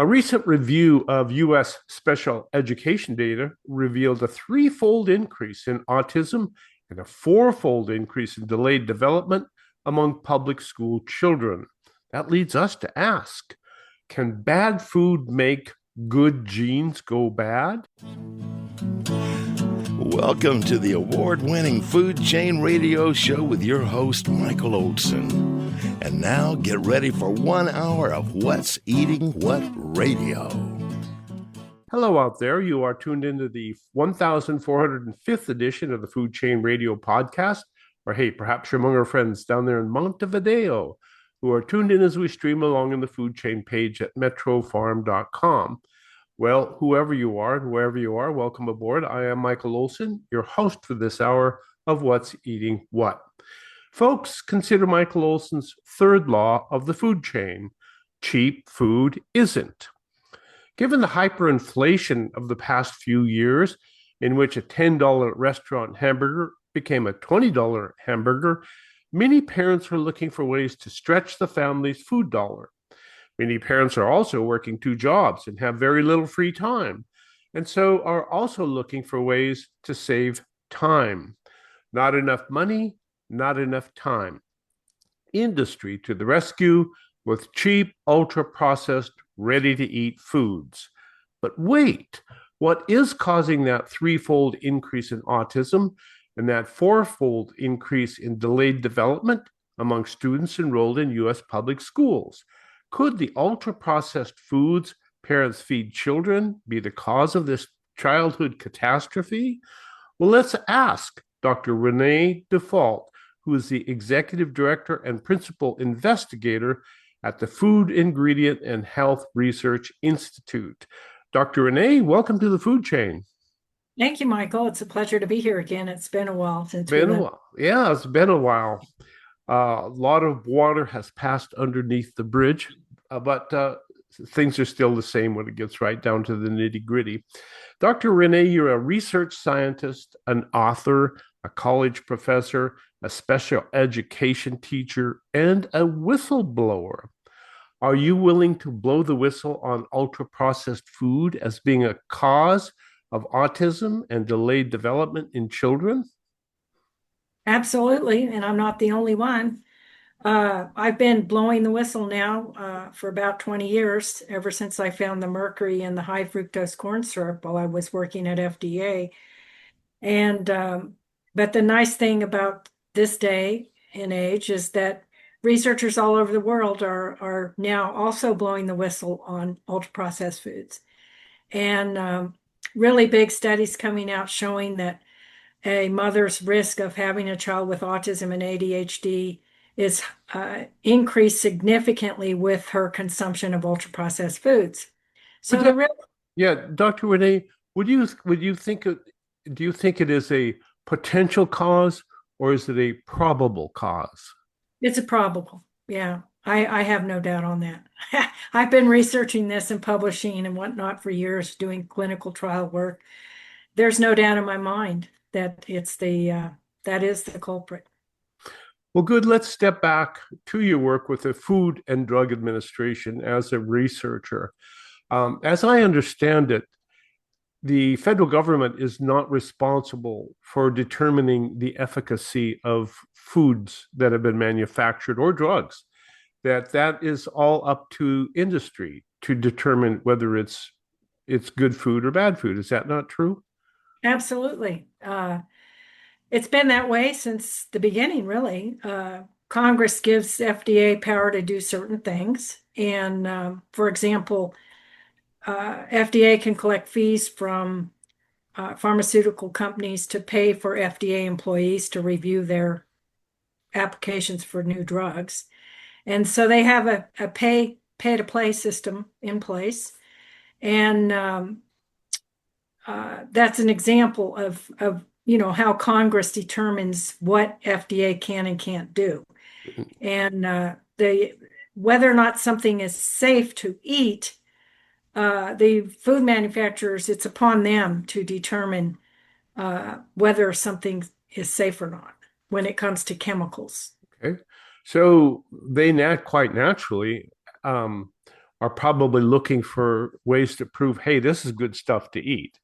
A recent review of U.S. special education data revealed a threefold increase in autism and a fourfold increase in delayed development among public school children. That leads us to ask, can bad food make good genes go bad? Welcome to the award-winning Food Chain Radio Show with your host, Michael Olson. And now get ready for 1 hour of What's Eating What Radio. Hello out there. You are tuned into the 1405th edition of the Food Chain Radio podcast. Or hey, perhaps you're among our friends down there in Montevideo who are tuned in as we stream along in the Food Chain page at metrofarm.com. Well, whoever you are and wherever you are, welcome aboard. I am Michael Olson, your host for this hour of What's Eating What. Folks, consider Michael Olson's third law of the food chain. Cheap food isn't. Given the hyperinflation of the past few years, in which a $10 restaurant hamburger became a $20 hamburger, many parents are looking for ways to stretch the family's food dollar. Many parents are also working two jobs and have very little free time, and so are also looking for ways to save time. Not enough money, not enough time. Industry to the rescue with cheap, ultra-processed, ready-to-eat foods. But wait, what is causing that threefold increase in autism and that fourfold increase in delayed development among students enrolled in U.S. public schools? Could the ultra-processed foods parents feed children be the cause of this childhood catastrophe? Well, let's ask Dr. Renee Dufault, who is the Executive Director and Principal Investigator at the Food Ingredient and Health Research Institute. Dr. Renee, welcome to the Food Chain. Thank you, Michael. It's a pleasure to be here again. It's been a while since Yeah, it's been a while. A lot of water has passed underneath the bridge, but things are still the same when it gets right down to the nitty-gritty. Dr. Renee, you're a research scientist, an author, a college professor, a special education teacher, and a whistleblower. Are you willing to blow the whistle on ultra-processed food as being a cause of autism and delayed development in children? Absolutely, and I'm not the only one. I've been blowing the whistle now for about 20 years, ever since I found the mercury in the high fructose corn syrup while I was working at FDA. And but the nice thing about this day and age is that researchers all over the world are now also blowing the whistle on ultra-processed foods. And really big studies coming out showing that a mother's risk of having a child with autism and ADHD is increased significantly with her consumption of ultra-processed foods. So Dr. Renee, do you think it is a potential cause or is it a probable cause? It's a probable. Yeah, I have no doubt on that. I've been researching this and publishing and whatnot for years, doing clinical trial work. There's no doubt in my mind that that is the culprit. Well, good. Let's step back to your work with the Food and Drug Administration as a researcher. As I understand it, the federal government is not responsible for determining the efficacy of foods that have been manufactured or drugs. That is all up to industry to determine whether it's good food or bad food. Is that not true? Absolutely. It's been that way since the beginning, really. Congress gives FDA power to do certain things. And for example, FDA can collect fees from pharmaceutical companies to pay for FDA employees to review their applications for new drugs. And so they have a pay-to-play system in place. And that's an example of how Congress determines what FDA can and can't do. And whether or not something is safe to eat, the food manufacturers, it's upon them to determine whether something is safe or not when it comes to chemicals. Okay. So they quite naturally are probably looking for ways to prove, hey, this is good stuff to eat.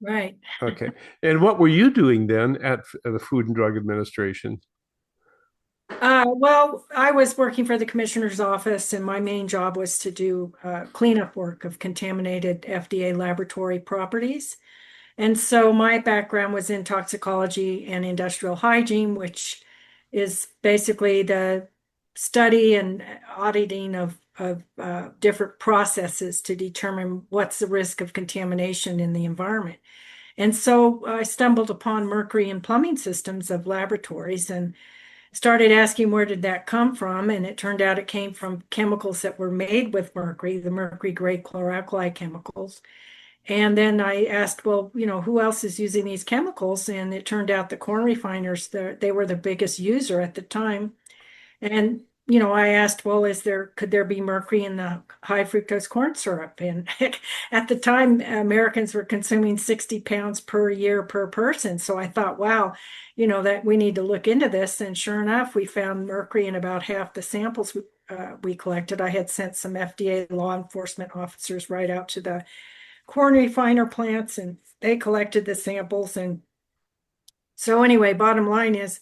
Right. Okay. And what were you doing then at the Food and Drug Administration? Well, I was working for the commissioner's office, and my main job was to do cleanup work of contaminated FDA laboratory properties. And so my background was in toxicology and industrial hygiene, which is basically the study and auditing of different processes to determine what's the risk of contamination in the environment. And so I stumbled upon mercury in plumbing systems of laboratories and started asking where did that come from, and it turned out it came from chemicals that were made with mercury, the mercury grade chloralkali chemicals. And then I asked, well, who else is using these chemicals? And it turned out the corn refiners, they were the biggest user at the time. And I asked, well, could there be mercury in the high fructose corn syrup? And at the time, Americans were consuming 60 pounds per year per person. So I thought, wow, that we need to look into this. And sure enough, we found mercury in about half the samples we collected. I had sent some FDA law enforcement officers right out to the corn refiner plants, and they collected the samples. And so anyway, bottom line is,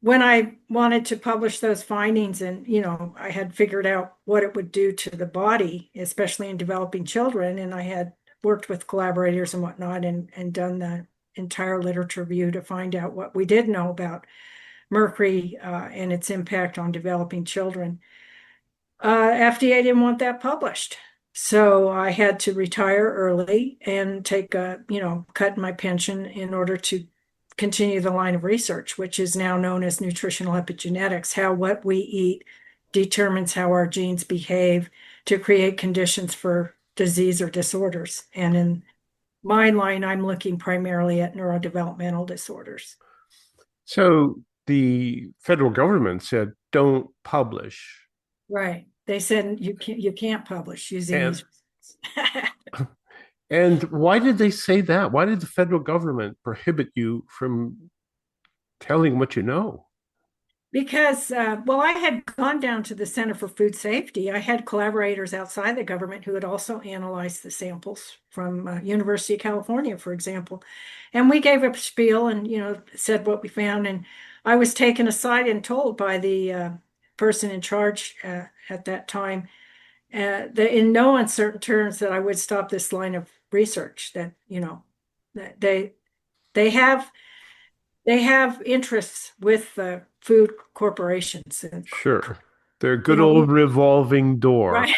when I wanted to publish those findings, and I had figured out what it would do to the body, especially in developing children, and I had worked with collaborators and whatnot, and done the entire literature review to find out what we did know about mercury and its impact on developing children. FDA didn't want that published. So I had to retire early and take a, cut in my pension in order to continue the line of research, which is now known as nutritional epigenetics, how what we eat determines how our genes behave to create conditions for disease or disorders. And in my line, I'm looking primarily at neurodevelopmental disorders. So the federal government said, don't publish. Right. They said you can't publish using And these. and why did they say that? Why did the federal government prohibit you from telling what you know? Because, well, I had gone down to the Center for Food Safety. I had collaborators outside the government who had also analyzed the samples from University of California, for example. And we gave a spiel and, said what we found. And I was taken aside and told by the person in charge at that time that in no uncertain terms that I would stop this line of research, that, that they have they have interests with food corporations, and Sure. Their you good know old we revolving door. right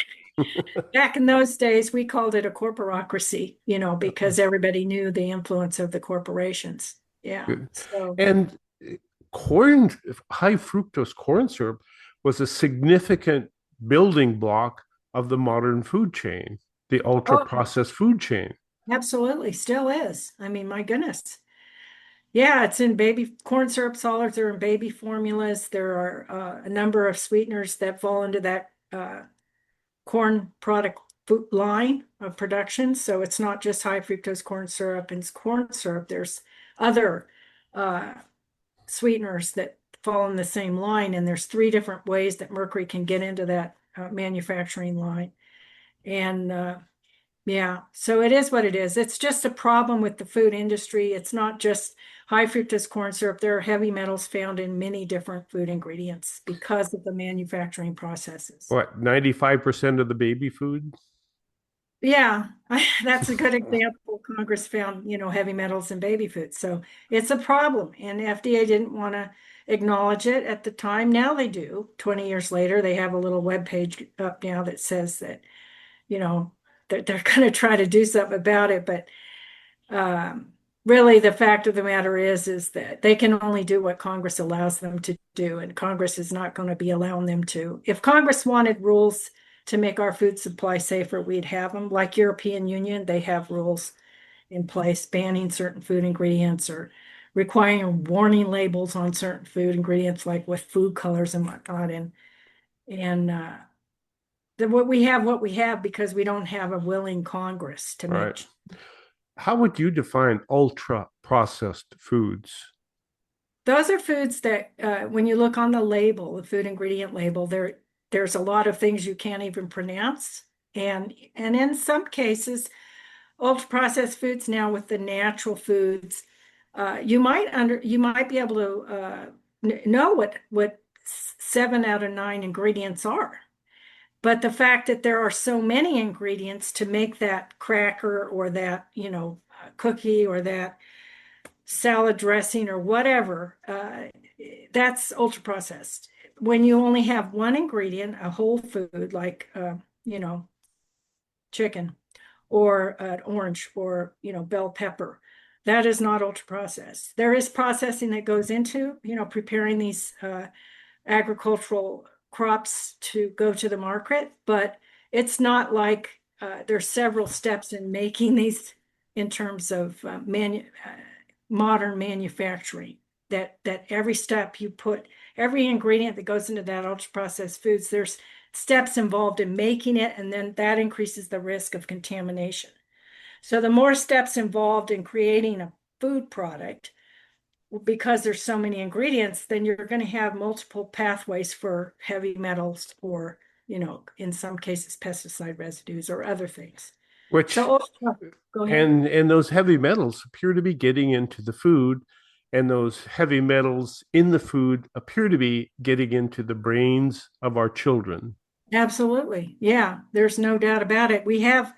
back in those days we called it a corporocracy, because everybody knew the influence of the corporations. Yeah. Good. So And corn, high fructose corn syrup was a significant building block of the modern food chain, the ultra oh, processed food chain. absolutely, still is. I mean, my goodness. Yeah, it's in baby corn syrup solids, they're in baby formulas. There are a number of sweeteners that fall into that corn product food line of production. So it's not just high fructose corn syrup and corn syrup. There's other uh, sweeteners that fall in the same line. And there's three different ways that mercury can get into that manufacturing line. And yeah, so it is what it is. It's just a problem with the food industry. It's not just high fructose corn syrup. There are heavy metals found in many different food ingredients because of the manufacturing processes. What, 95% of the baby food? Yeah, that's a good example. Congress found, heavy metals in baby food. So it's a problem. And FDA didn't want to acknowledge it at the time. Now they do. 20 years later, they have a little web page up now that says that, you know, they're going to try to do something about it. But really, the fact of the matter is that they can only do what Congress allows them to do. And Congress is not going to be allowing them to. If Congress wanted rules to make our food supply safer, we'd have them. Like European Union, they have rules in place banning certain food ingredients or requiring warning labels on certain food ingredients, like with food colors and whatnot. And what we have because we don't have a willing Congress to Right. make. How would you define ultra processed foods? Those are foods that, when you look on the label, the food ingredient label, there's a lot of things you can't even pronounce. And in some cases, ultra processed foods now with the natural foods, you might be able to know what 7 out of 9 ingredients are. But the fact that there are so many ingredients to make that cracker or that, cookie or that salad dressing or whatever, that's ultra processed. When you only have one ingredient, a whole food like, chicken or an orange or, bell pepper, that is not ultra processed. There is processing that goes into, preparing these agricultural crops to go to the market, but it's not like there's several steps in making these in terms of modern manufacturing, that every step you put, every ingredient that goes into that ultra processed foods, there's steps involved in making it, and then that increases the risk of contamination. So the more steps involved in creating a food product, because there's so many ingredients, then you're going to have multiple pathways for heavy metals or, in some cases, pesticide residues or other things. Which, So, go ahead. and those heavy metals appear to be getting into the food, and those heavy metals in the food appear to be getting into the brains of our children. Absolutely. Yeah, there's no doubt about it. We have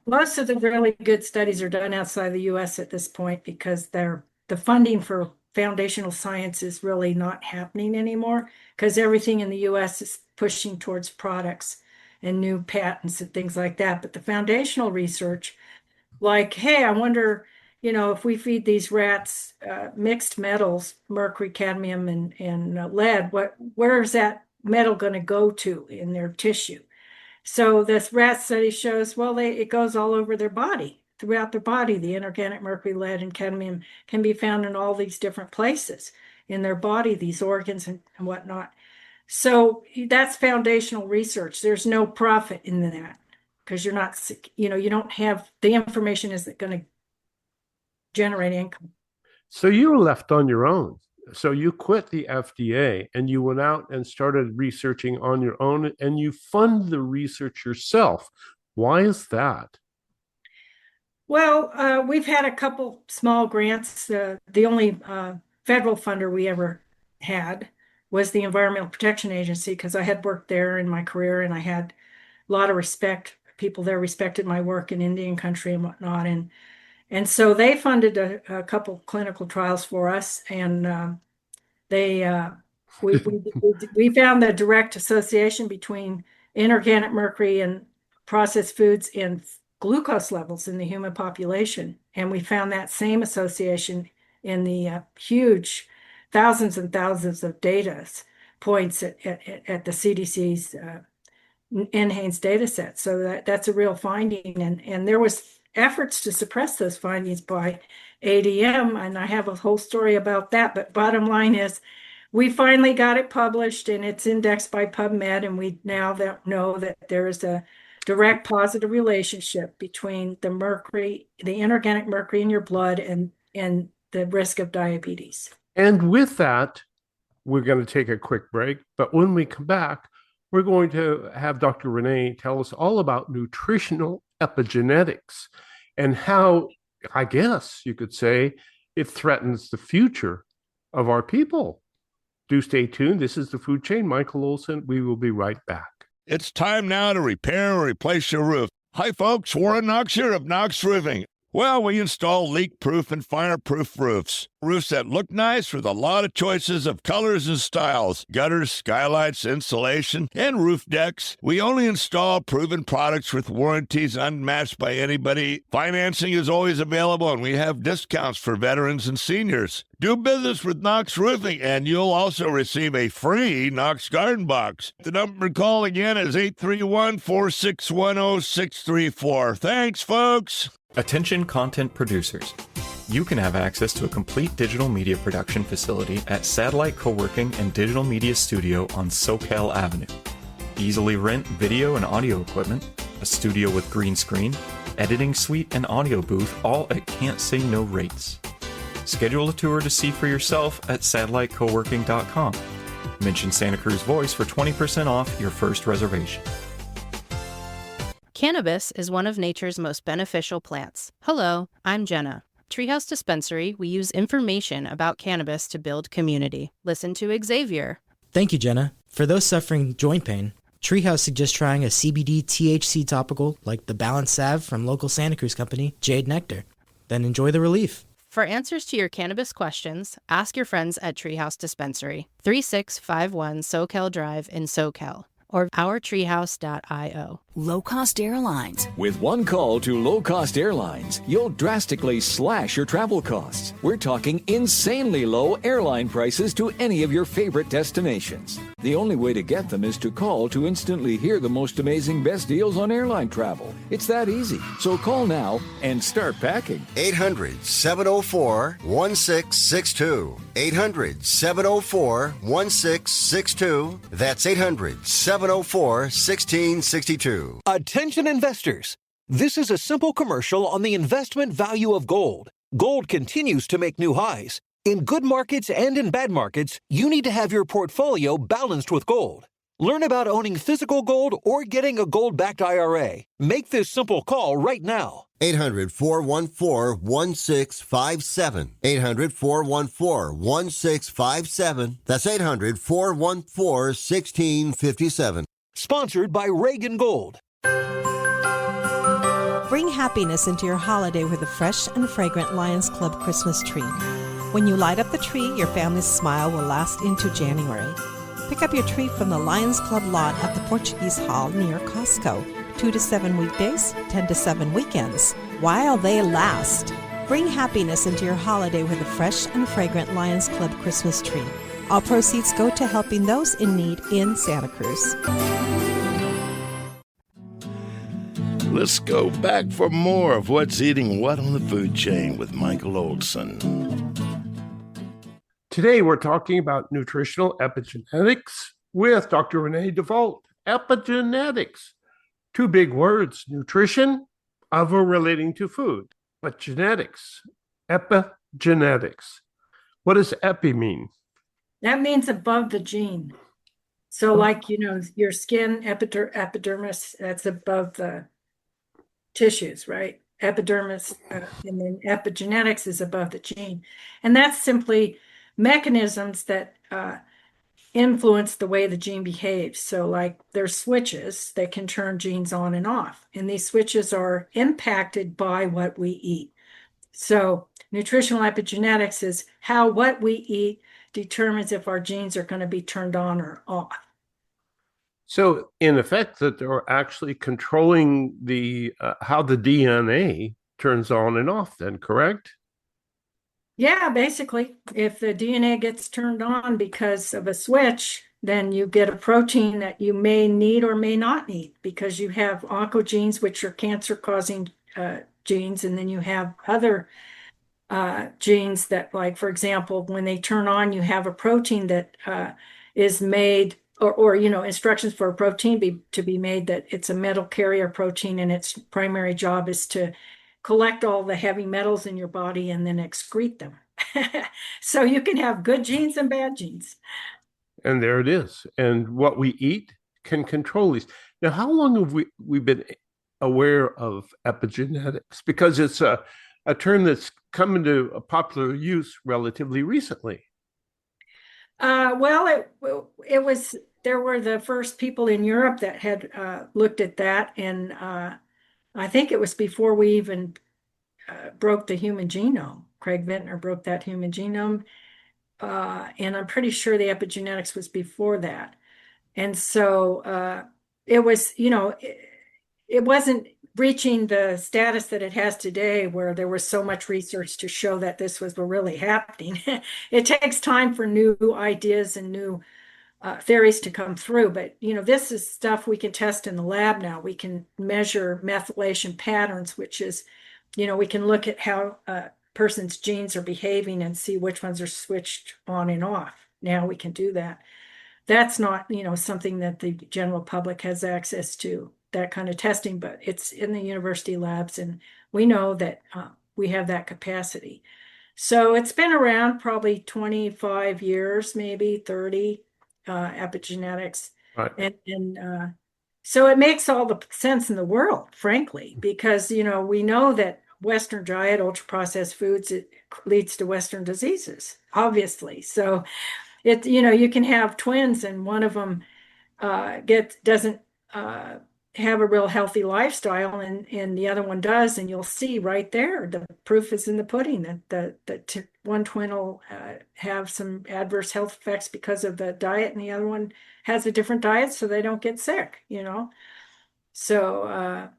most of the really good studies are done outside the US at this point because the funding for foundational science is really not happening anymore because everything in the US is pushing towards products and new patents and things like that. But the foundational research, like, hey, I wonder, if we feed these rats mixed metals, mercury, cadmium, and lead, where is that metal going to go to in their tissue? So this rat study shows, well, it goes all over their body, throughout their body. The inorganic mercury, lead, and cadmium can be found in all these different places in their body, these organs and whatnot. So that's foundational research. There's no profit in that because you're not, you don't have, the information isn't going to generate income. So you were left on your own. So you quit the FDA and you went out and started researching on your own, and you fund the research yourself. Why is that? Well, we've had a couple small grants. The only federal funder we ever had was the Environmental Protection Agency because I had worked there in my career and I had a lot of respect. People there respected my work in Indian country and whatnot. And so they funded a couple clinical trials for us, and we found the direct association between inorganic mercury and processed foods and glucose levels in the human population, and we found that same association in the huge thousands and thousands of data points at the CDC's NHANES data set. So that's a real finding, and there was efforts to suppress those findings by ADM, and I have a whole story about that. But bottom line is, we finally got it published, and it's indexed by PubMed, and we now know that there is a direct positive relationship between the mercury, the inorganic mercury in your blood, and the risk of diabetes. And with that, we're going to take a quick break. But when we come back, we're going to have Dr. Renee tell us all about nutritional epigenetics and how, I guess you could say, it threatens the future of our people. Do stay tuned. This is The Food Chain. Michael Olson. We will be right back. It's time now to repair or replace your roof. Hi, folks. Warren Knox here of Knox Roofing. Well, we install leak-proof and fire-proof roofs. Roofs that look nice with a lot of choices of colors and styles. Gutters, skylights, insulation, and roof decks. We only install proven products with warranties unmatched by anybody. Financing is always available, and we have discounts for veterans and seniors. Do business with Knox Roofing, and you'll also receive a free Knox Garden Box. The number to call again is 831-461-0634. Thanks, folks. Attention content producers. You can have access to a complete digital media production facility at Satellite Co-working and Digital Media Studio on Soquel Avenue. Easily rent video and audio equipment, a studio with green screen, editing suite, and audio booth, all at can't say no rates. Schedule a tour to see for yourself at satellitecoworking.com. Mention Santa Cruz Voice for 20% off your first reservation. Cannabis is one of nature's most beneficial plants. Hello, I'm Jenna. Treehouse Dispensary, we use information about cannabis to build community. Listen to Xavier. Thank you, Jenna. For those suffering joint pain, Treehouse suggests trying a CBD THC topical like the Balance Salve from local Santa Cruz company, Jade Nectar. Then enjoy the relief. For answers to your cannabis questions, ask your friends at Treehouse Dispensary, 3651 Soquel Drive in Soquel, or ourtreehouse.io. Low-cost airlines. With one call to low-cost airlines, you'll drastically slash your travel costs. We're talking insanely low airline prices to any of your favorite destinations. The only way to get them is to call to instantly hear the most amazing best deals on airline travel. It's that easy. So call now and start packing. 800-704-1662. 800-704-1662. That's 800-704-1662. Attention investors. This is a simple commercial on the investment value of gold. Gold continues to make new highs. In good markets and in bad markets, you need to have your portfolio balanced with gold. Learn about owning physical gold or getting a gold-backed IRA. Make this simple call right now. 800-414-1657. 800-414-1657. That's 800-414-1657. Sponsored by Reagan Gold. Bring happiness into your holiday with a fresh and fragrant Lions Club Christmas tree. When you light up the tree, your family's smile will last into January. Pick up your tree from the Lions Club lot at the Portuguese Hall near Costco. 2 to 7 weekdays, 10 to 7 weekends. While they last. Bring happiness into your holiday with a fresh and fragrant Lions Club Christmas tree. All proceeds go to helping those in need in Santa Cruz. Let's go back for more of what's eating what on the food chain with Michael Olson. Today, we're talking about nutritional epigenetics with Dr. Renee Dufault. Epigenetics. Two big words, nutrition, other relating to food, but genetics, epigenetics. What does epi mean? That means above the gene. So like, your skin, epidermis, that's above the tissues, right? Epidermis, and then epigenetics is above the gene. And that's simply mechanisms that influence the way the gene behaves. So like there's switches that can turn genes on and off. And these switches are impacted by what we eat. So nutritional epigenetics is how what we eat determines if our genes are going to be turned on or off. So in effect, that they're actually controlling the how the DNA turns on and off then, correct? Yeah, basically, if the DNA gets turned on because of a switch, then you get a protein that you may need or may not need because you have oncogenes, which are cancer-causing genes, and then you have other genes that, like, for example, when they turn on, you have a protein that is made, or instructions for a protein to be made that it's a metal carrier protein, and its primary job is to collect all the heavy metals in your body and then excrete them. So you can have good genes and bad genes. And there it is. And what we eat can control these. Now, how long have we been aware of epigenetics? Because it's a term that's come into a popular use relatively recently. Well, it was, there were the first people in Europe that had looked at that, and I think it was before we even broke the human genome. Craig Ventnor broke that human genome, and I'm pretty sure the epigenetics was before that. And so it was, it wasn't reaching the status that it has today, where there was so much research to show that this was really happening. It takes time for new ideas and new theories to come through, but this is stuff we can test in the lab now. We can measure methylation patterns, which is, we can look at how a person's genes are behaving and see which ones are switched on and off. Now we can do that. That's not, something that the general public has access to, that kind of testing, but it's in the university labs, and we know that we have that capacity. So it's been around probably 25 years, maybe 30. epigenetics. Right. And so it makes all the sense in the world, frankly, because, we know that Western diet, ultra-processed foods, it leads to Western diseases, obviously. So you can have twins and one of them doesn't have a real healthy lifestyle and the other one does, and you'll see right there, the proof is in the pudding that one twin will have some adverse health effects because of the diet and the other one has a different diet so they don't get sick, So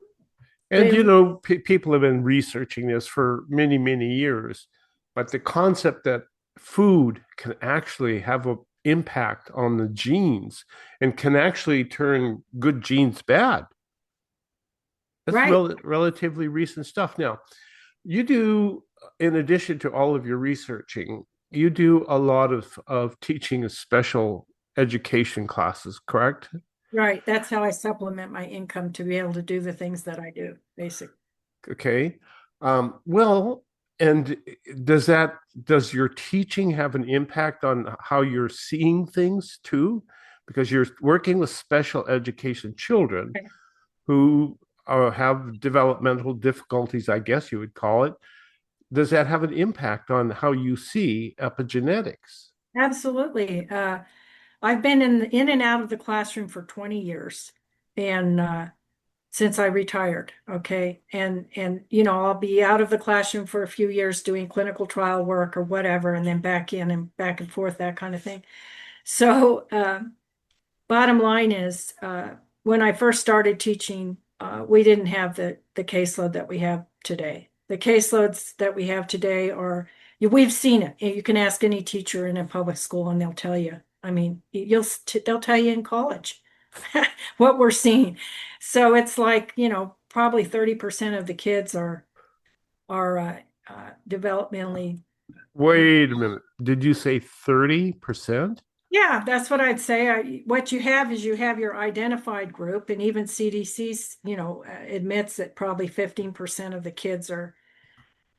And people have been researching this for many, many years, but the concept that food can actually have an impact on the genes and can actually turn good genes bad. That's right. relatively recent stuff. Now, you do, in addition to all of your researching, you do a lot of teaching of special education classes, correct? Right. That's how I supplement my income to be able to do the things that I do, basically. Okay. Well, and does your teaching have an impact on how you're seeing things too? Because you're working with special education children Okay. who have developmental difficulties, I guess you would call it. Does that have an impact on how you see epigenetics? Absolutely. I've been in and out of the classroom for 20 years, and since I retired, okay, and I'll be out of the classroom for a few years doing clinical trial work or whatever, and then back in and back and forth, that kind of thing. So, bottom line is, when I first started teaching, we didn't have the caseload that we have today. The caseloads that we have today we've seen it. You can ask any teacher in a public school and they'll tell you. I mean, they'll tell you in college what we're seeing. So it's like, probably 30% of the kids are developmentally. Wait a minute. Did you say 30%? Yeah, that's what I'd say. What you have is you have your identified group, and even CDC, admits that probably 15% of the kids are,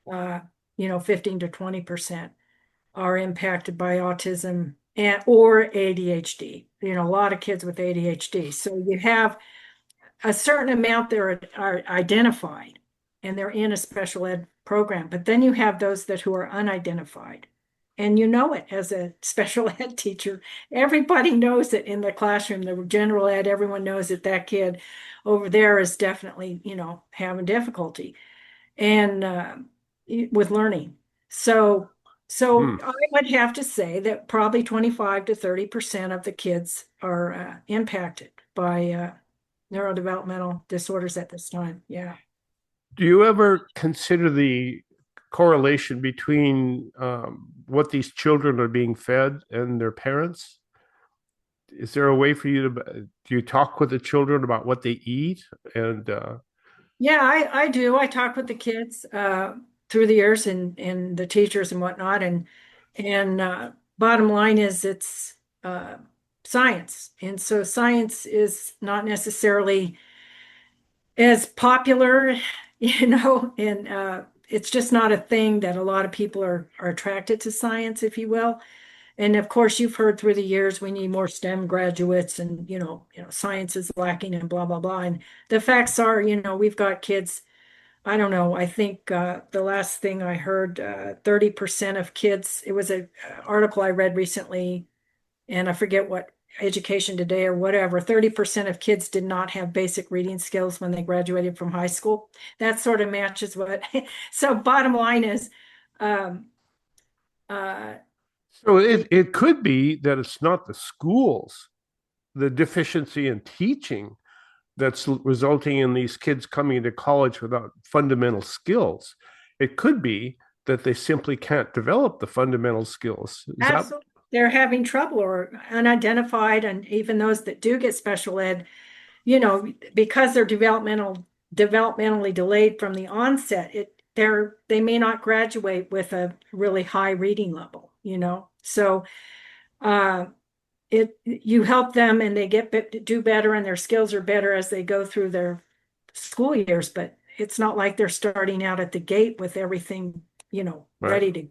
15 to 20% are impacted by autism or ADHD. A lot of kids with ADHD. So you have a certain amount that are identified and they're in a special ed program, but then you have those who are unidentified. And it as a special ed teacher, everybody knows it in the classroom, the general ed, everyone knows that kid over there is definitely, having difficulty and with learning. So I would have to say that probably 25 to 30% of the kids are impacted by neurodevelopmental disorders at this time. Yeah. Do you ever consider the correlation between what these children are being fed and their parents? Is there a way for you do you talk with the children about what they eat? And Yeah, I do. I talk with the kids through the years and the teachers and whatnot. And bottom line is it's science. And so science is not necessarily as popular, and it's just not a thing that a lot of people are attracted to science, if you will. And of course, you've heard through the years we need more STEM graduates, and science is lacking, and blah blah blah. And the facts are, we've got kids. I don't know. I think the last thing I heard, 30% of kids. It was an article I read recently, and I forget what Education Today or whatever. 30% of kids did not have basic reading skills when they graduated from high school. That sort of matches what. So bottom line is. So it could be that it's not the schools, the deficiency in teaching that's resulting in these kids coming to college without fundamental skills. It could be that they simply can't develop the fundamental skills. Absolutely. They're having trouble or unidentified, and even those that do get special ed, because they're developmentally delayed from the onset, they may not graduate with a really high reading level, So you help them and they do better and their skills are better as they go through their school years, but it's not like they're starting out at the gate with everything, Right. ready to.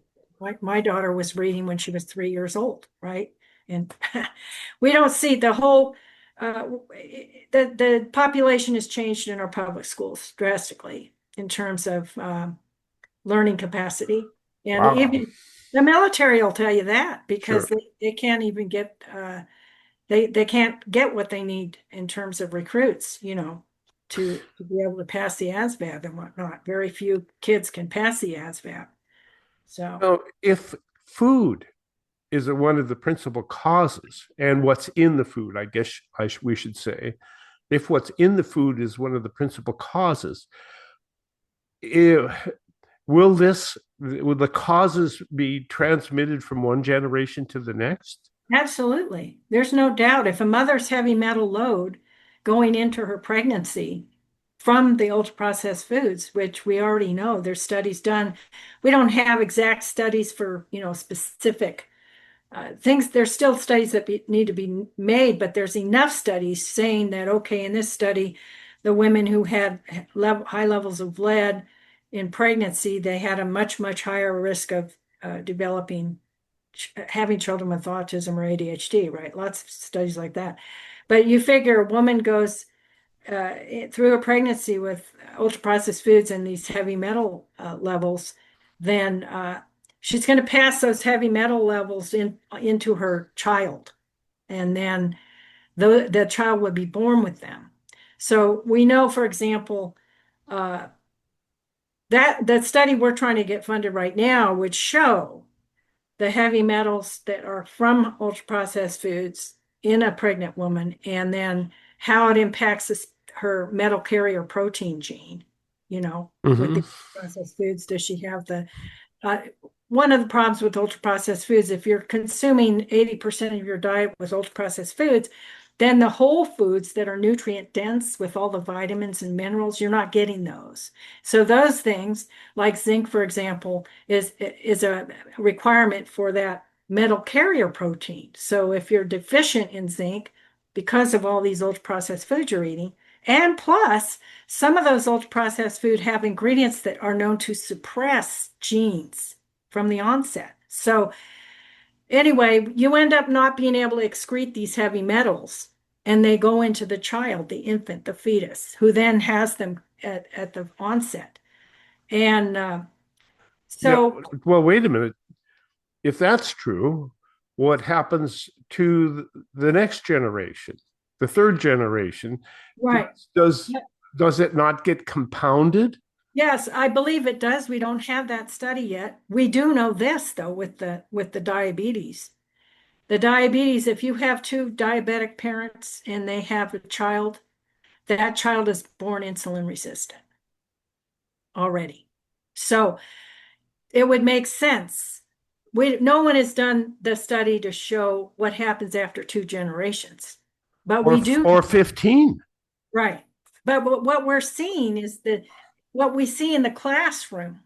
My daughter was reading when she was 3 years old, right? And we don't see the whole, the population has changed in our public schools drastically in terms of learning capacity. And Wow. even the military will tell you that, because Sure. they can't even get, they can't get what they need in terms of recruits, to be able to pass the ASVAB and whatnot. Very few kids can pass the ASVAB. So, Now, if food is one of the principal causes, and what's in the food, I guess we should say, if what's in the food is one of the principal causes, will the causes be transmitted from one generation to the next? absolutely. There's no doubt if a mother's heavy metal load going into her pregnancy from the ultra processed foods, which we already know there's studies done. We don't have exact studies for, specific things. There's still studies that need to be made, but there's enough studies saying that, okay, in this study, the women who had high levels of lead in pregnancy, they had a much, much higher risk of having children with autism or ADHD, right? Lots of studies like that. But you figure a woman goes through a pregnancy with ultra processed foods and these heavy metal levels, then she's going to pass those heavy metal levels into her child, and then the child would be born with them. So we know, for example, that study we're trying to get funded right now would show the heavy metals that are from ultra processed foods in a pregnant woman, and then how it impacts her metal carrier protein gene. With the processed foods, does she have one of the problems with ultra processed foods, if you're consuming 80% of your diet with ultra processed foods, then the whole foods that are nutrient dense with all the vitamins and minerals, you're not getting those. So those things, like zinc, for example, is a requirement for that metal carrier protein. So if you're deficient in zinc because of all these ultra processed foods you're eating, and plus some of those ultra processed food have ingredients that are known to suppress genes from the onset. So anyway, you end up not being able to excrete these heavy metals, and they go into the child, the infant, the fetus, who then has them at the onset. And Now, well, wait a minute. If that's true, what happens to the next generation, the third generation? right. Does it not get compounded? Yes, I believe it does. We don't have that study yet. We do know this, though, with the diabetes. The diabetes, if you have two diabetic parents and they have a child, that child is born insulin resistant already. So it would make sense. No one has done the study to show what happens after 2 generations, but we do. Or 15. Right. But what we're seeing is that what we see in the classroom.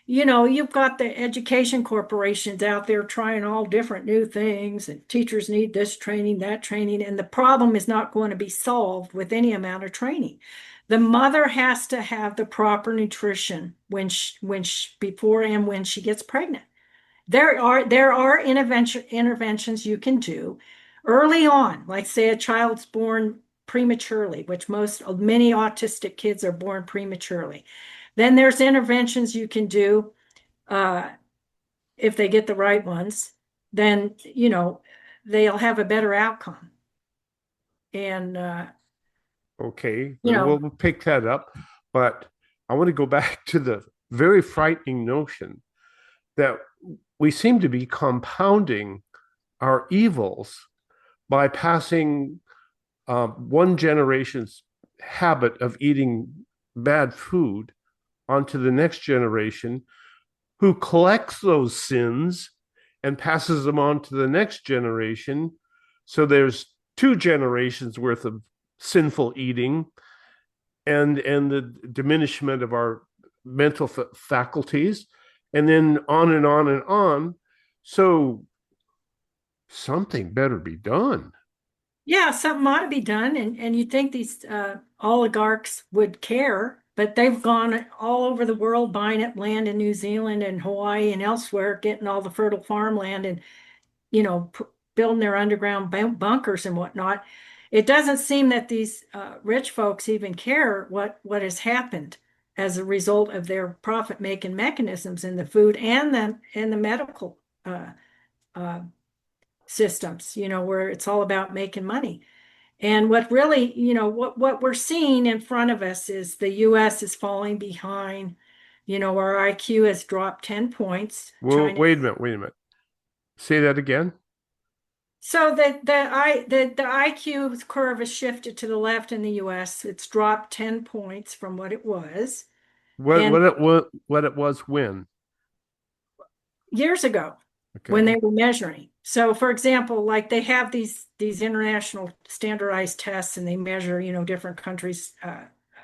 You've got the education corporations out there trying all different new things, and teachers need this training, that training, and the problem is not going to be solved with any amount of training. The mother has to have the proper nutrition before and when she gets pregnant. There are interventions you can do early on, like say a child's born prematurely, which many autistic kids are born prematurely. Then there's interventions you can do if they get the right ones, then, they'll have a better outcome. And, Okay, we'll pick that up. But I want to go back to the very frightening notion that we seem to be compounding our evils by passing one generation's habit of eating bad food onto the next generation, who collects those sins and passes them on to the next generation. So there's 2 generations worth of sinful eating and the diminishment of our mental faculties, and then on and on and on. So something better be done. yeah, something ought to be done. And you'd think these oligarchs would care, but they've gone all over the world buying up land in New Zealand and Hawaii and elsewhere, getting all the fertile farmland and, building their underground bunkers and whatnot. It doesn't seem that these rich folks even care what has happened as a result of their profit-making mechanisms in the food and the medical systems, where it's all about making money. And what really, what we're seeing in front of us is the U.S. is falling behind. Our IQ has dropped 10 points. Well, wait a minute. Say that again. So the IQ curve has shifted to the left in the U.S. It's dropped 10 points from what it was. What it was when? Years ago, when they were measuring. So, for example, like they have these international standardized tests, and they measure, different countries'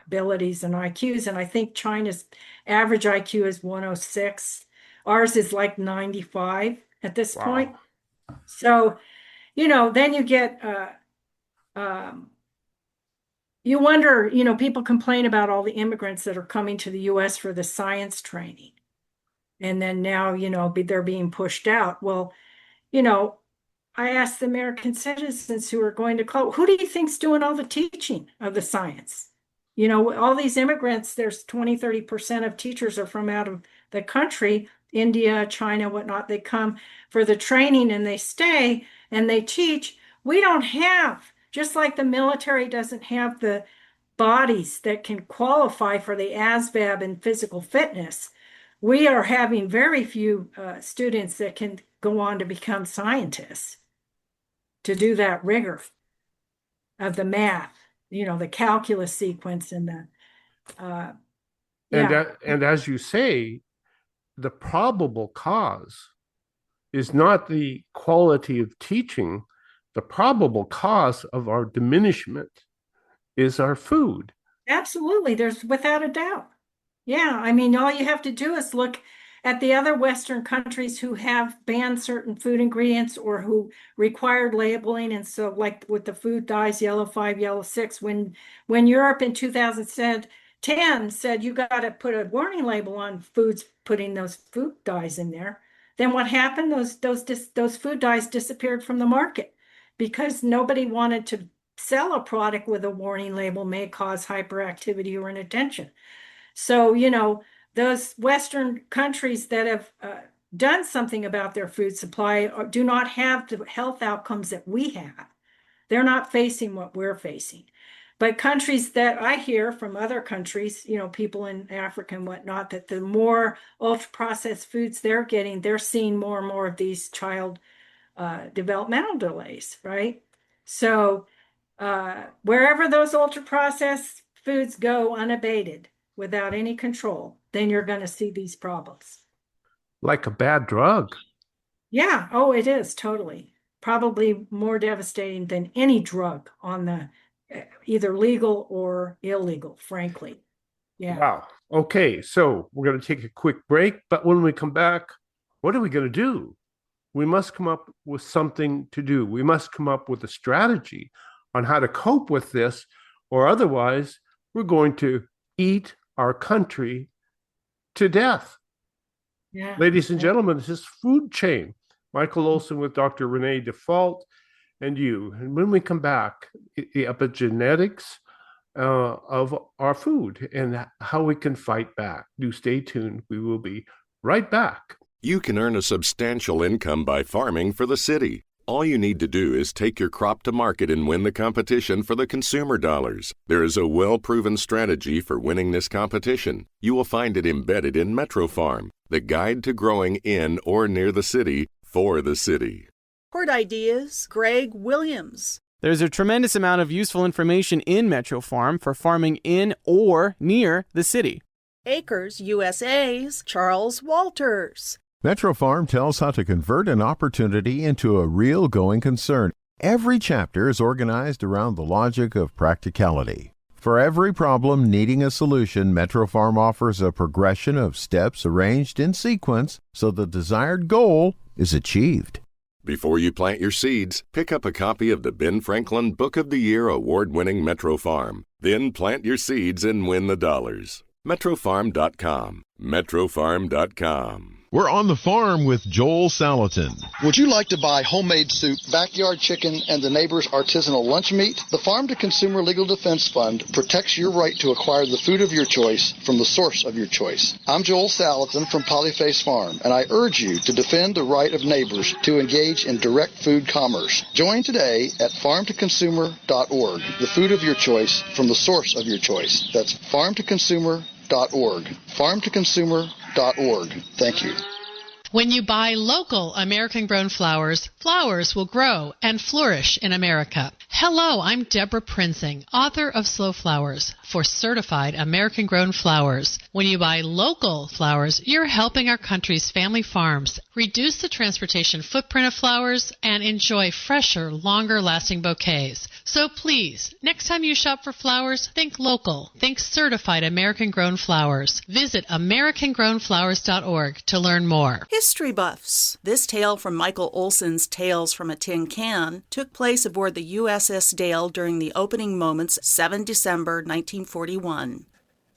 abilities and IQs. And I think China's average IQ is 106. Ours is like 95 at this point. So, then you get, you wonder, people complain about all the immigrants that are coming to the U.S. for the science training. And then now, they're being pushed out. Well, I asked the American citizens who are going to college, who do you think's doing all the teaching of the science? All these immigrants, there's 20-30% of teachers are from out of the country, India, China, whatnot. They come for the training and they stay and they teach. We don't have, just like the military doesn't have the bodies that can qualify for the ASVAB and physical fitness, we are having very few students that can go on to become scientists, to do that rigor of the math, the calculus sequence and the and as you say, the probable cause is not the quality of teaching. The probable cause of our diminishment is our food. Absolutely. There's without a doubt. Yeah. I mean, all you have to do is look at the other Western countries who have banned certain food ingredients or who required labeling. And so like with the food dyes, yellow 5, yellow 6, when Europe in 2010 said you got to put a warning label on foods putting those food dyes in there, then what happened? Those food dyes disappeared from the market because nobody wanted to sell a product with a warning label may cause hyperactivity or inattention. So, those Western countries that have done something about their food supply do not have the health outcomes that we have. They're not facing what we're facing. But countries that I hear from other countries, people in Africa and whatnot, that the more ultra-processed foods they're getting, they're seeing more and more of these child developmental delays, right? So wherever those ultra-processed foods go unabated, without any control, then you're going to see these problems. Like a bad drug. Yeah. Oh, it is totally. Probably more devastating than any drug on the either legal or illegal, frankly. Yeah. Wow. Okay. So we're going to take a quick break, but when we come back, what are we going to do? We must come up with something to do. We must come up with a strategy on how to cope with this, or otherwise we're going to eat our country to death. Yeah. Ladies and gentlemen, this is Food Chain. Michael Olson with Dr. Renee Dufault and you. And when we come back, the epigenetics of our food and how we can fight back. Do stay tuned. We will be right back. You can earn a substantial income by farming for the city. All you need to do is take your crop to market and win the competition for the consumer dollars. There is a well-proven strategy for winning this competition. You will find it embedded in Metro Farm, the guide to growing in or near the city for the city. Port Ideas, Greg Williams. There's a tremendous amount of useful information in Metro Farm for farming in or near the city. Acres USA's Charles Walters. Metro Farm tells how to convert an opportunity into a real going concern. Every chapter is organized around the logic of practicality. For every problem needing a solution, Metro Farm offers a progression of steps arranged in sequence so the desired goal is achieved. Before you plant your seeds, pick up a copy of the Ben Franklin Book of the Year award-winning Metro Farm. Then plant your seeds and win the dollars. MetroFarm.com. MetroFarm.com. We're on the farm with Joel Salatin. Would you like to buy homemade soup, backyard chicken, and the neighbor's artisanal lunch meat? The Farm to Consumer Legal Defense Fund protects your right to acquire the food of your choice from the source of your choice. I'm Joel Salatin from Polyface Farm, and I urge you to defend the right of neighbors to engage in direct food commerce. Join today at farmtoconsumer.org, the food of your choice from the source of your choice. That's farmtoconsumer.org. Farmtoconsumer.org. Thank you. When you buy local American-grown flowers, flowers will grow and flourish in America. Hello, I'm Deborah Prinzing, author of Slow Flowers for certified American-grown flowers. When you buy local flowers, you're helping our country's family farms reduce the transportation footprint of flowers and enjoy fresher, longer-lasting bouquets. So please, next time you shop for flowers, think local. Think certified American-grown flowers. Visit AmericanGrownFlowers.org to learn more. History buffs. This tale from Michael Olson's Tales from a Tin Can took place aboard the USS Dale during the opening moments 7 December 1941.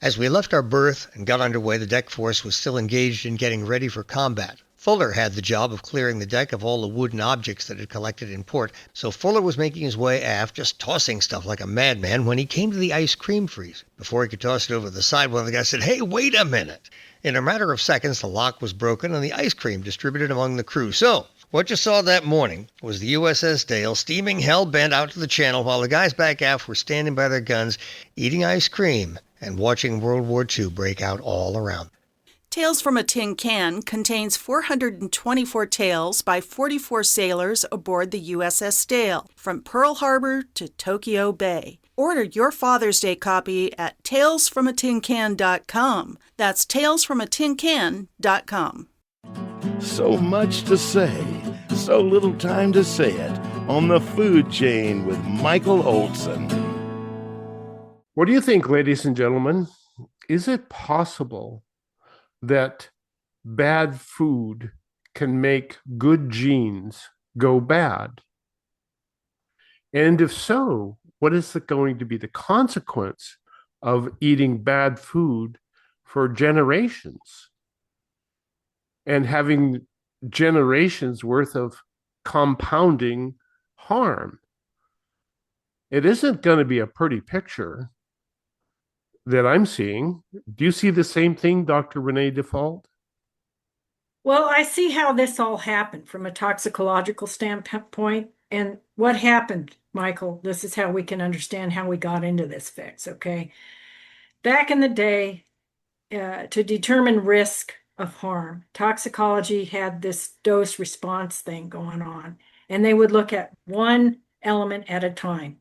As we left our berth and got underway, the deck force was still engaged in getting ready for combat. Fuller had the job of clearing the deck of all the wooden objects that had collected in port, so Fuller was making his way aft, just tossing stuff like a madman, when he came to the ice cream freezer. Before he could toss it over the side, one of the guys said, "Hey, wait a minute!" In a matter of seconds, the lock was broken and the ice cream distributed among the crew. So, what you saw that morning was the USS Dale steaming hell-bent out to the channel while the guys back aft were standing by their guns, eating ice cream and watching World War II break out all around. Tales from a Tin Can contains 424 tales by 44 sailors aboard the USS Dale, from Pearl Harbor to Tokyo Bay. Order your Father's Day copy at talesfromatincan.com. That's talesfromatincan.com. So much to say, so little time to say it on the food chain with Michael Olson. What do you think, ladies and gentlemen? Is it possible that bad food can make good genes go bad? And if so, what is going to be the consequence of eating bad food for generations and having generations worth of compounding harm? It isn't going to be a pretty picture that I'm seeing. Do you see the same thing, Dr. Renee Dufault? Well, I see how this all happened from a toxicological standpoint. And what happened, Michael, this is how we can understand how we got into this fix, okay? Back in the day, to determine risk of harm, toxicology had this dose response thing going on, and they would look at one element at a time.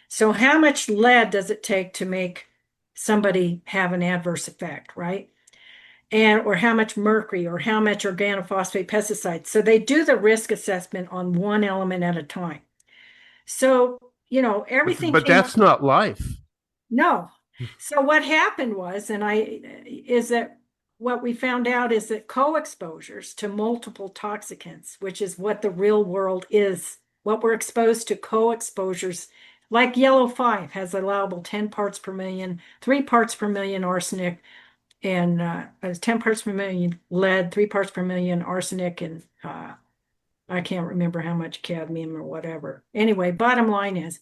So how much lead does it take to make somebody have an adverse effect, right? Or how much mercury or how much organophosphate pesticides. So they do the risk assessment on one element at a time. So, everything. But that's not life. No. So what happened was, is that what we found out is that co-exposures to multiple toxicants, which is what the real world is, what we're exposed to, co-exposures, like yellow 5 has allowable 10 parts per million, 3 parts per million arsenic, and 10 parts per million lead, 3 parts per million arsenic, and I can't remember how much cadmium or whatever. Anyway, bottom line is,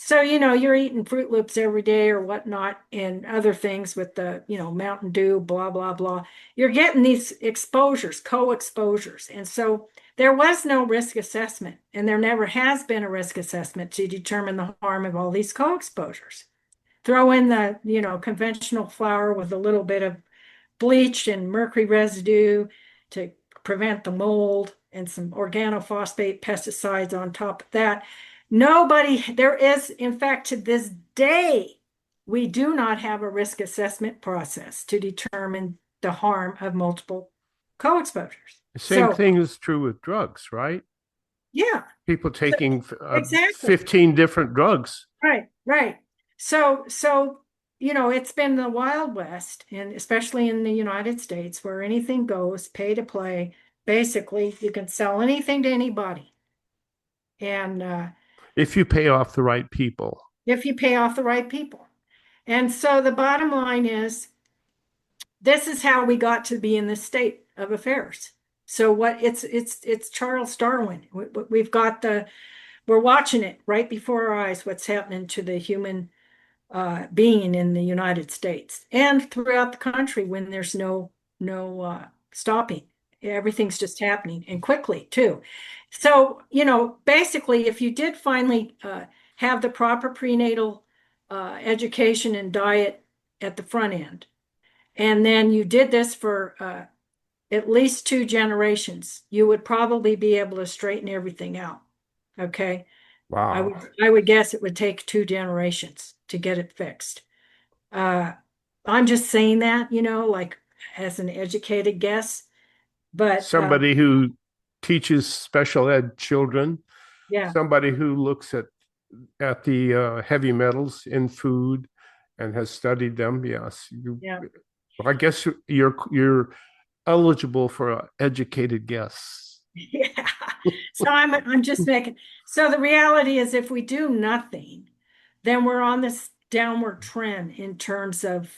so, you're eating Fruit Loops every day or whatnot and other things with the, Mountain Dew, blah, blah, blah. You're getting these exposures, co-exposures. And so there was no risk assessment, and there never has been a risk assessment to determine the harm of all these co-exposures. Throw in the, conventional flour with a little bit of bleach and mercury residue to prevent the mold and some organophosphate pesticides on top of that. There is, in fact, to this day, we do not have a risk assessment process to determine the harm of multiple co-exposures. The same thing is true with drugs, right? Yeah. People taking exactly. 15 different drugs. Right. So, it's been the Wild West, and especially in the United States, where anything goes, pay to play. Basically, you can sell anything to anybody. And if you pay off the right people. And so the bottom line is, this is how we got to be in this state of affairs. So it's Charles Darwin. We've got we're watching it right before our eyes, what's happening to the human being in the United States and throughout the country when there's no stopping. Everything's just happening, and quickly too. So, basically, if you did finally have the proper prenatal education and diet at the front end, and then you did this for at least 2 generations, you would probably be able to straighten everything out. Okay. Wow. I would guess it would take 2 generations to get it fixed. I'm just saying that, like as an educated guess, but somebody who teaches special ed children, yeah, somebody who looks at the heavy metals in food and has studied them. Yes, yeah. I guess you're eligible for an educated guess. Yeah. So I'm just making. So the reality is, if we do nothing, then we're on this downward trend in terms of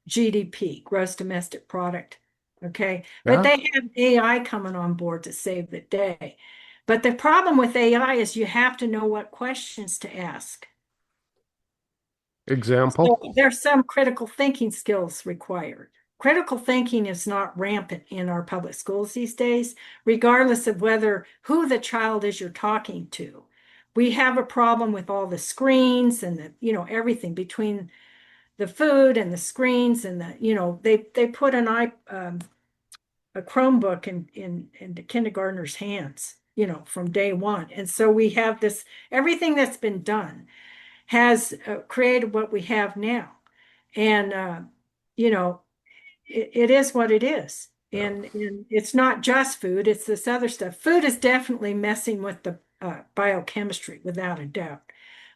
GDP, gross domestic product. Okay. Yeah. But they have AI coming on board to save the day. But the problem with AI is you have to know what questions to ask. Example? So there's some critical thinking skills required. Critical thinking is not rampant in our public schools these days, regardless of who the child is you're talking to. We have a problem with all the screens and everything between the food and the screens and they put a Chromebook in the kindergartner's hands, from day one. And so we have everything that's been done has created what we have now. And, it is what it is. And it's not just food, it's this other stuff. Food is definitely messing with the biochemistry, without a doubt.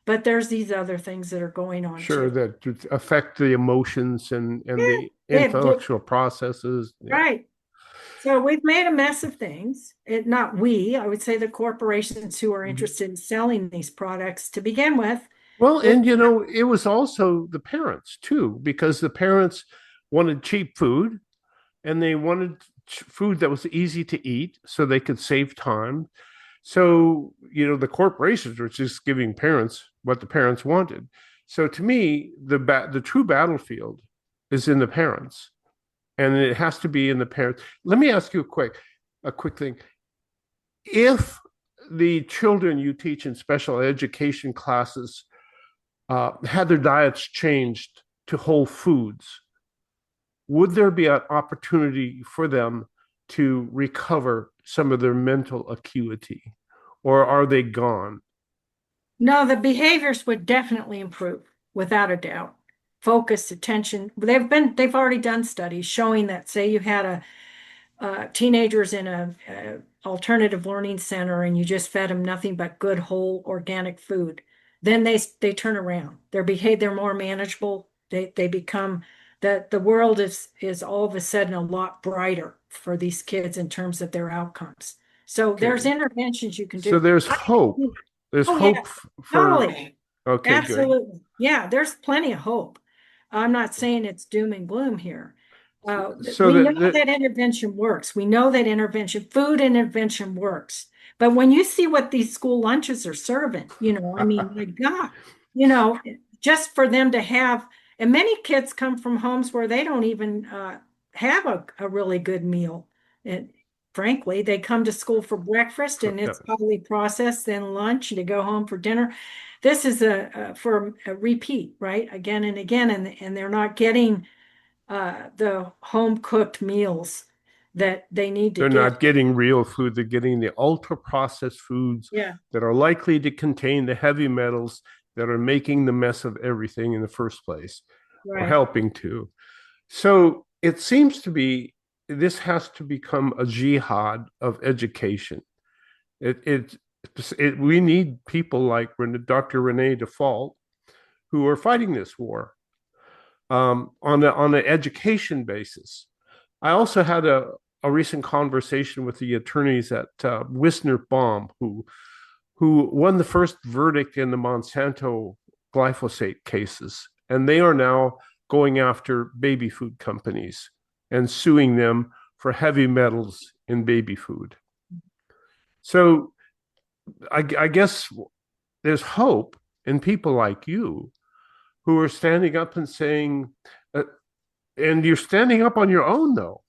But there's these other things that are going on Sure, too. that affect the emotions and the intellectual processes. Yeah. Right. So we've made a mess of things. Not we, I would say the corporations who are interested in selling these products to begin with. Well, and it was also the parents too, because the parents wanted cheap food and they wanted food that was easy to eat so they could save time. So, the corporations were just giving parents what the parents wanted. So to me, the true battlefield is in the parents, and it has to be in the parents. Let me ask you a quick thing. If the children you teach in special education classes had their diets changed to whole foods, would there be an opportunity for them to recover some of their mental acuity, or are they gone? No, the behaviors would definitely improve, without a doubt. Focus, attention. They've already done studies showing that, say you had teenagers in a alternative learning center and you just fed them nothing but good whole organic food, then they turn around. They're more manageable. They become the world is all of a sudden a lot brighter for these kids in terms of their outcomes. So there's interventions you can do. So there's hope. There's hope yes, for. totally. Okay, Absolutely. good. Yeah, there's plenty of hope. I'm not saying it's doom and gloom here. So we know that intervention works. We know that food intervention works. But when you see what these school lunches are serving, I mean, my God, just for them to have, and many kids come from homes where they don't even have a really good meal. And frankly, they come to school for breakfast and it's probably processed, then lunch, and to go home for dinner. This is for a repeat, right? Again and again, and they're not getting the home cooked meals that they need to They're get. not getting real food. They're getting the ultra processed foods that are likely to contain the heavy metals that are making the mess of everything in the first place, or helping to. So it seems to be this has to become a jihad of education. We need people like Dr. Renee Dufault who are fighting this war on an education basis. I also had a recent conversation with the attorneys at Wisner Baum, who won the first verdict in the Monsanto glyphosate cases, and they are now going after baby food companies and suing them for heavy metals in baby food. So I guess there's hope in people like you who are standing up and saying, and you're standing up on your own, though.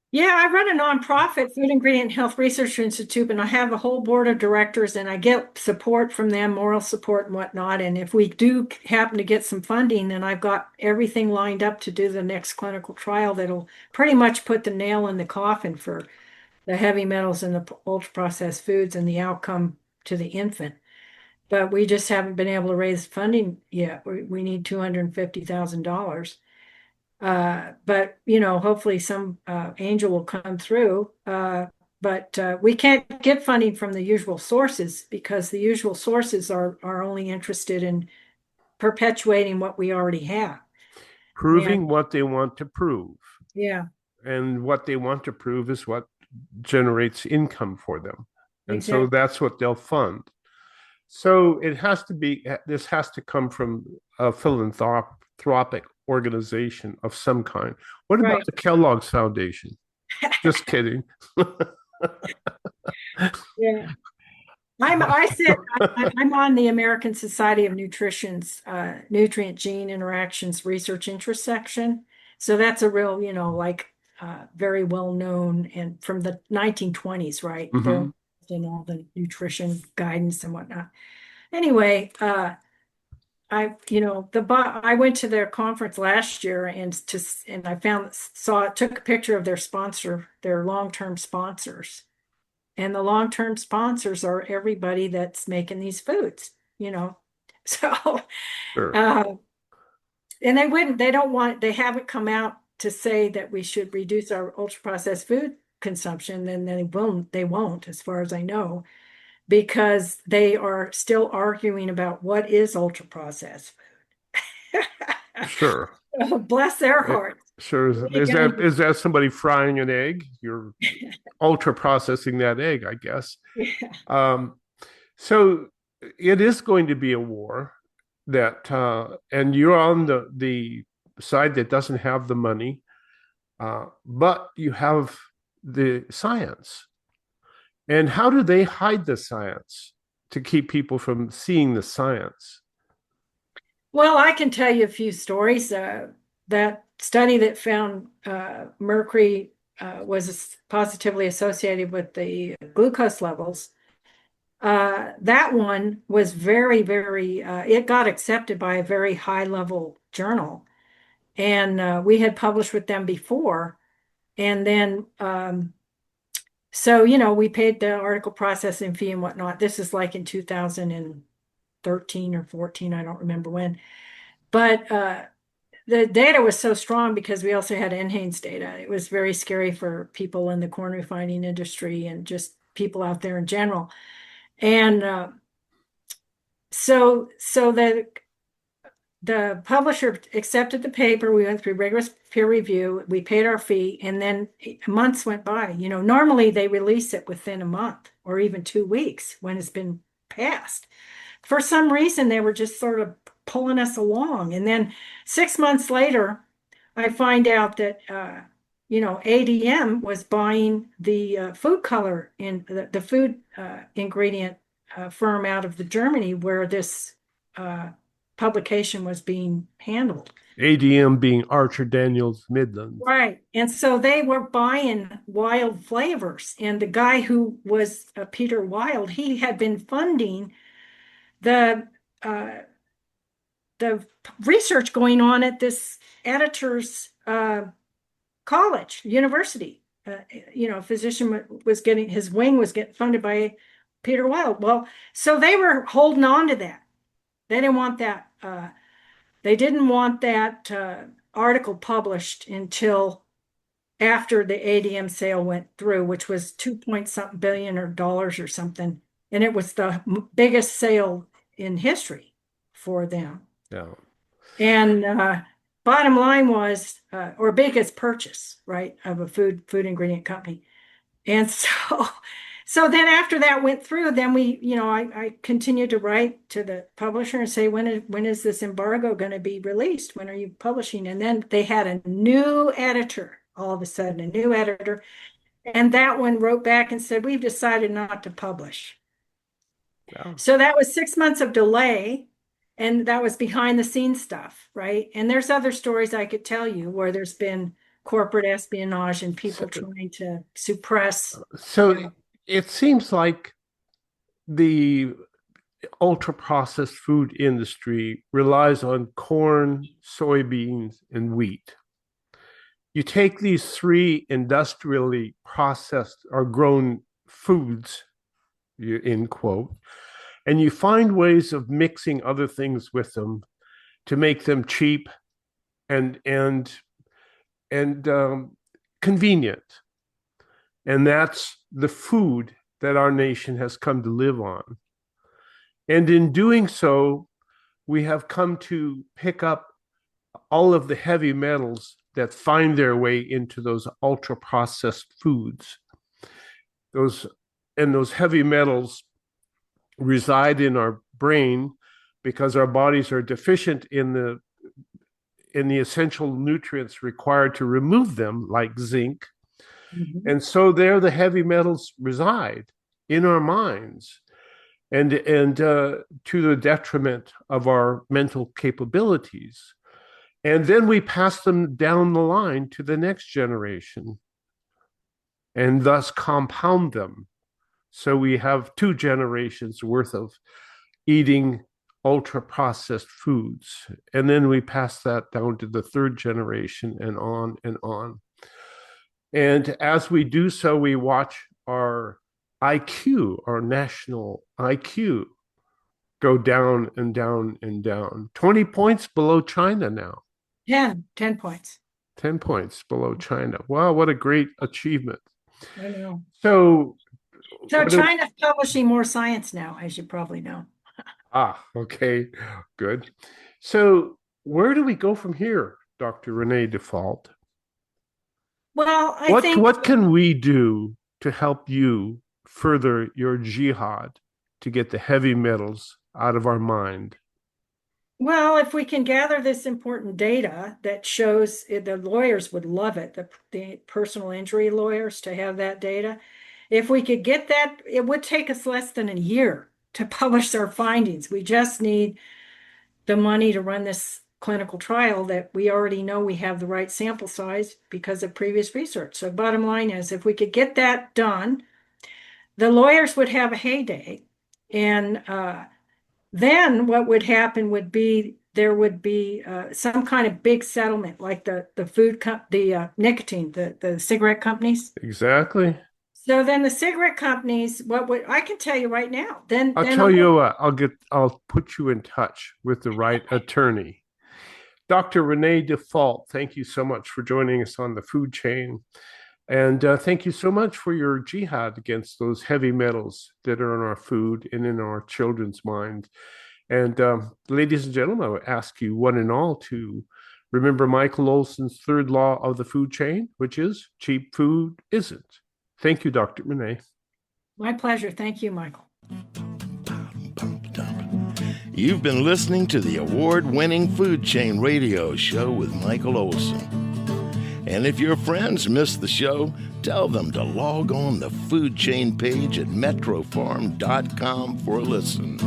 Yeah, I run a nonprofit, Food Ingredient Health Research Institute, and I have a whole board of directors, and I get support from them, moral support and whatnot. And if we do happen to get some funding, then I've got everything lined up to do the next clinical trial that'll pretty much put the nail in the coffin for the heavy metals in the ultra-processed foods and the outcome to the infant. But we just haven't been able to raise funding yet. We need $250,000. But hopefully some angel will come through. But we can't get funding from the usual sources because the usual sources are only interested in perpetuating what we already have. Proving what they want to prove. Yeah. And what they want to prove is what generates income for them. And Exactly. so that's what they'll fund. So this has to come from a philanthropic organization of some kind. What about the Kellogg's Foundation? Just kidding. Yeah. I'm on the American Society of Nutrition's nutrient gene interactions research interest section. So that's a real, very well known and from the 1920s, right? Mm-hmm. They're in all the nutrition guidance and whatnot. Anyway, I went to their conference last year and I took a picture of their sponsor, their long-term sponsors. And the long-term sponsors are everybody that's making these foods, So, sure. And they haven't come out to say that we should reduce our ultra-processed food consumption, then they won't, as far as I know, because they are still arguing about what is ultra-processed food. Sure. Bless their hearts. Sure. Is that somebody frying an egg? You're ultra processing that egg, I guess. Yeah. So it is going to be a war that, and you're on the side that doesn't have the money, but you have the science. And how do they hide the science to keep people from seeing the science? Well, I can tell you a few stories. That study that found mercury was positively associated with the glucose levels. That one was very, very, it got accepted by a very high level journal. And we had published with them before. And then, so, we paid the article processing fee and whatnot. This is like in 2013 or 14, I don't remember when. But the data was so strong because we also had NHANES data. It was very scary for people in the corn refining industry and just people out there in general. And so the publisher accepted the paper. We went through rigorous peer review. We paid our fee, and then months went by. Normally they release it within a month or even 2 weeks when it's been passed. For some reason, they were just sort of pulling us along. And then 6 months later, I find out that, ADM was buying the food color in the food ingredient firm out of Germany where this publication was being handled. ADM being Archer Daniels Midland. Right. And so they were buying Wild flavors. And the guy who was Peter Wild, he had been funding the research going on at this editor's university. A physician was getting, his wing was getting funded by Peter Wild. Well, so they were holding on to that. They didn't want that. They didn't want that article published until after the ADM sale went through, which was $2 billion or something. And it was the biggest sale in history for them. Yeah. And bottom line was, or biggest purchase, right, of a food ingredient company. And So then after that went through, then I continued to write to the publisher and say, when is this embargo going to be released? When are you publishing? And then they had a new editor, all of a sudden, a new editor. And that one wrote back and said, we've decided not to publish. Wow. So that was 6 months of delay. And that was behind the scenes stuff, right? And there's other stories I could tell you where there's been corporate espionage and people trying to suppress. So it seems like the ultra-processed food industry relies on corn, soybeans, and wheat. You take these three industrially processed or grown foods, in quote, and you find ways of mixing other things with them to make them cheap and convenient. And that's the food that our nation has come to live on. And in doing so, we have come to pick up all of the heavy metals that find their way into those ultra-processed foods. Those heavy metals reside in our brain because our bodies are deficient in the essential nutrients required to remove them, like zinc. Mm-hmm. And so there the heavy metals reside in our minds, and to the detriment of our mental capabilities. And then we pass them down the line to the next generation and thus compound them. So we have 2 generations worth of eating ultra-processed foods. And then we pass that down to the 3rd generation and on and on. And as we do so, we watch our IQ, our national IQ, go down and down and down. 20 points below China now. 10 points. 10 points below China. Wow, what a great achievement. I know. So China's publishing more science now, as you probably know. Okay, good. So where do we go from here, Dr. Renee Dufault? Well, I think... What can we do to help you further your jihad to get the heavy metals out of our mind? Well, if we can gather this important data that shows, the lawyers would love it, the personal injury lawyers, to have that data. If we could get that, it would take us less than a year to publish our findings. We just need the money to run this clinical trial that we already know we have the right sample size because of previous research. So bottom line is, if we could get that done, the lawyers would have a heyday. And then what would happen would be there would be some kind of big settlement, like the nicotine, the cigarette companies. Exactly. So then the cigarette companies, I can tell you right now. I'll tell you what, I'll put you in touch with the right attorney. Dr. Renee Dufault, thank you so much for joining us on the food chain. And thank you so much for your jihad against those heavy metals that are in our food and in our children's minds. And ladies and gentlemen, I would ask you one and all to remember Michael Olson's 3rd law of the food chain, which is cheap food isn't. Thank you, Dr. Renee. My pleasure. Thank you, Michael. You've been listening to the award-winning Food Chain Radio Show with Michael Olson. And if your friends missed the show, tell them to log on the Food Chain page at metrofarm.com for a listen.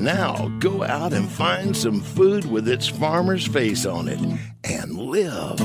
Now, go out and find some food with its farmer's face on it and live.